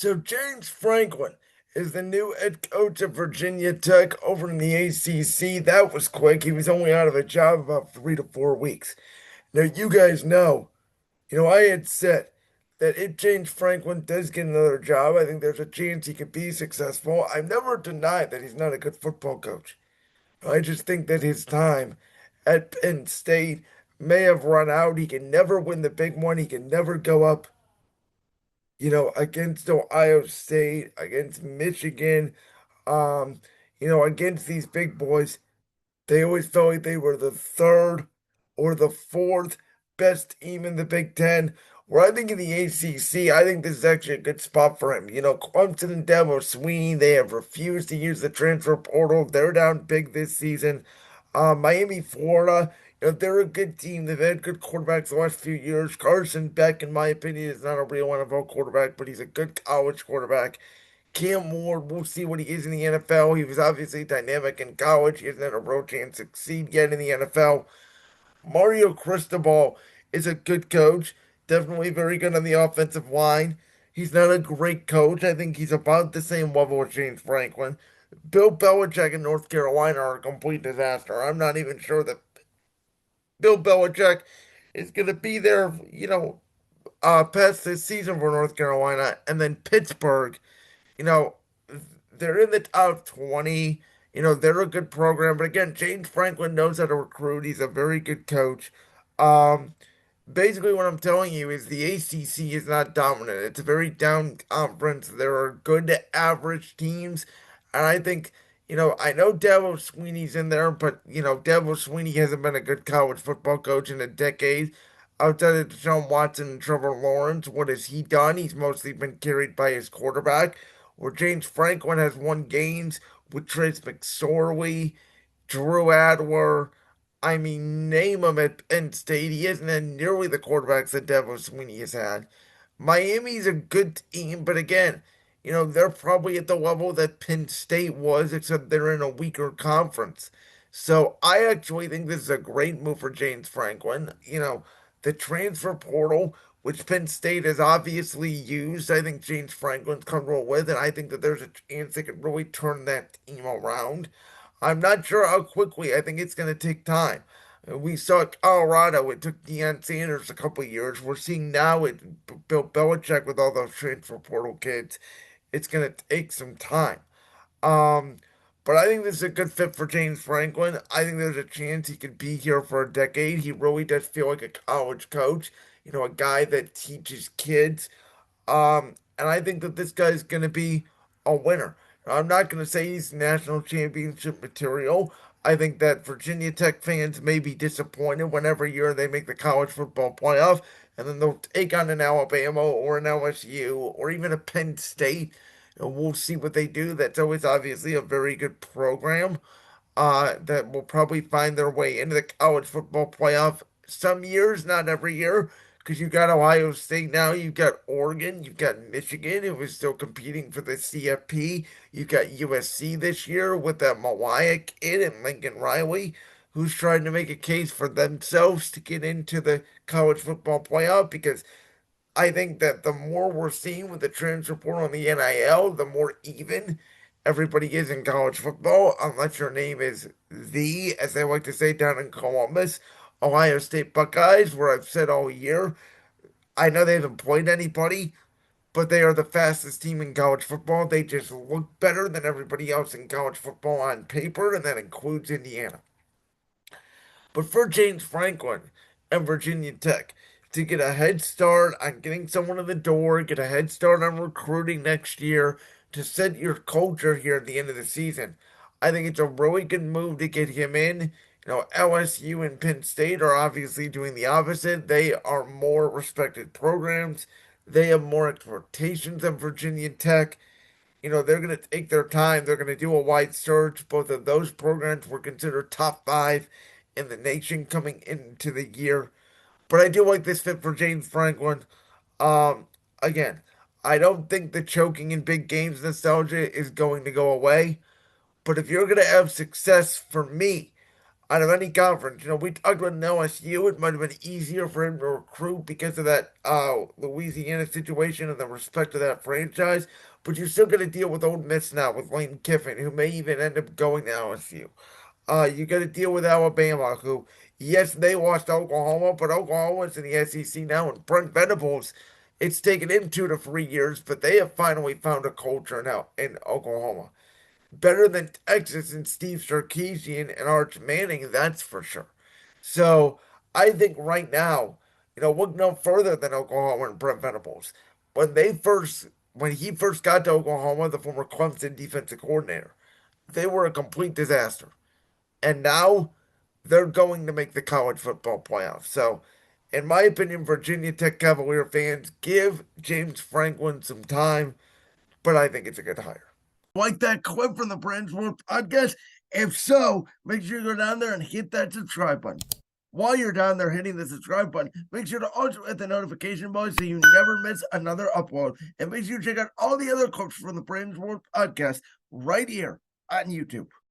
So James Franklin is the new head coach of Virginia Tech over in the ACC. That was quick. He was only out of a job about 3 to 4 weeks. Now you guys know, I had said that if James Franklin does get another job, I think there's a chance he could be successful. I've never denied that he's not a good football coach. I just think that his time at Penn State may have run out. He can never win the big one. He can never go up against Ohio State, against Michigan, um, against these big boys. They always felt like they were the third or the fourth best team in the Big Ten. Where I think in the ACC, I think this is actually a good spot for him. Clemson and Dabo Sweeney, they have refused to use the transfer portal. They're down big this season. Miami, Florida, they're a good team. They've had good quarterbacks the last few years. Carson Beck, in my opinion, is not a real NFL quarterback, but he's a good college quarterback. Cam Ward, we'll see what he is in the NFL. He was obviously dynamic in college. He hasn't had a real chance to succeed yet in the NFL. Mario Cristobal is a good coach, definitely very good on the offensive line. He's not a great coach. I think he's about the same level as James Franklin. Bill Belichick in North Carolina are a complete disaster. I'm not even sure that Bill Belichick is going to be there, past this season for North Carolina. And then Pittsburgh, you know, they're in the top 20. They're a good program. But again, James Franklin knows how to recruit. He's a very good coach. Um, Basically, what I'm telling you is the ACC is not dominant. It's a very down conference. There are good to average teams. And I think, I know Dabo Sweeney's in there, but, Dabo Sweeney hasn't been a good college football coach in a decade. Outside of Deshaun Watson and Trevor Lawrence, what has he done? He's mostly been carried by his quarterback. Where James Franklin has won games with Trace McSorley, Drew Adler. I mean, name him at Penn State. He hasn't had nearly the quarterbacks that Dabo Sweeney has had. Miami's a good team, but again, they're probably at the level that Penn State was, except they're in a weaker conference. So I actually think this is a great move for James Franklin. The transfer portal, which Penn State has obviously used, I think James Franklin's comfortable with, and I think that there's a chance they could really turn that team around. I'm not sure how quickly. I think it's going to take time. We saw Colorado. It took Deion Sanders a couple of years. We're seeing now it Bill Belichick with all those transfer portal kids. It's going to take some time. Um, but I think this is a good fit for James Franklin. I think there's a chance he could be here for a decade. He really does feel like a college coach, a guy that teaches kids. And I think that this guy's going to be a winner. I'm not going to say he's national championship material. I think that Virginia Tech fans may be disappointed when every year they make the college football playoff and then they'll take on an Alabama or an LSU or even a Penn State. And we'll see what they do. That's always obviously a very good program that will probably find their way into the college football playoff some years, not every year, because you've got Ohio State now, you've got Oregon, you've got Michigan, who is still competing for the CFP, you've got USC this year with that Maliah kid and Lincoln Riley, who's trying to make a case for themselves to get into the college football playoff because I think that the more we're seeing with the transfer portal on the NIL, the more even everybody is in college football, unless your name is as they like to say down in Columbus, Ohio State Buckeyes, where I've said all year, I know they haven't played anybody, but they are the fastest team in college football. They just look better than everybody else in college football on paper, and that includes Indiana. But for James Franklin and Virginia Tech to get a head start on getting someone in the door, get a head start on recruiting next year, to set your culture here at the end of the season, I think it's a really good move to get him in. LSU and Penn State are obviously doing the opposite. They are more respected programs. They have more expectations than Virginia Tech. They're going to take their time. They're going to do a wide search. Both of those programs were considered top five in the nation coming into the year. But I do like this fit for James Franklin. Again, I don't think the choking in big games nostalgia is going to go away. But if you're going to have success for me, out of any conference. We talked about an LSU. It might have been easier for him to recruit because of that Louisiana situation and the respect of that franchise. But you're still going to deal with Ole Miss now with Lane Kiffin, who may even end up going to LSU. You got to deal with Alabama, who, yes, they lost to Oklahoma, but Oklahoma's in the SEC now, and Brent Venables, it's taken him 2 to 3 years, but they have finally found a culture now in Oklahoma. Better than Texas and Steve Sarkisian and Arch Manning, that's for sure. So I think right now, we're no further than Oklahoma and Brent Venables. When he first got to Oklahoma, the former Clemson defensive coordinator, they were a complete disaster. And now they're going to make the college football playoff. So, in my opinion, Virginia Tech Cavalier fans, give James Franklin some time, but I think it's a good hire. Like that clip from the Brandsworth podcast? If so, make sure you go down there and hit that subscribe button. While you're down there hitting the subscribe button, make sure to also hit the notification bell so you never miss another upload. And make sure you check out all the other clips from the Brandsworth podcast right here on YouTube.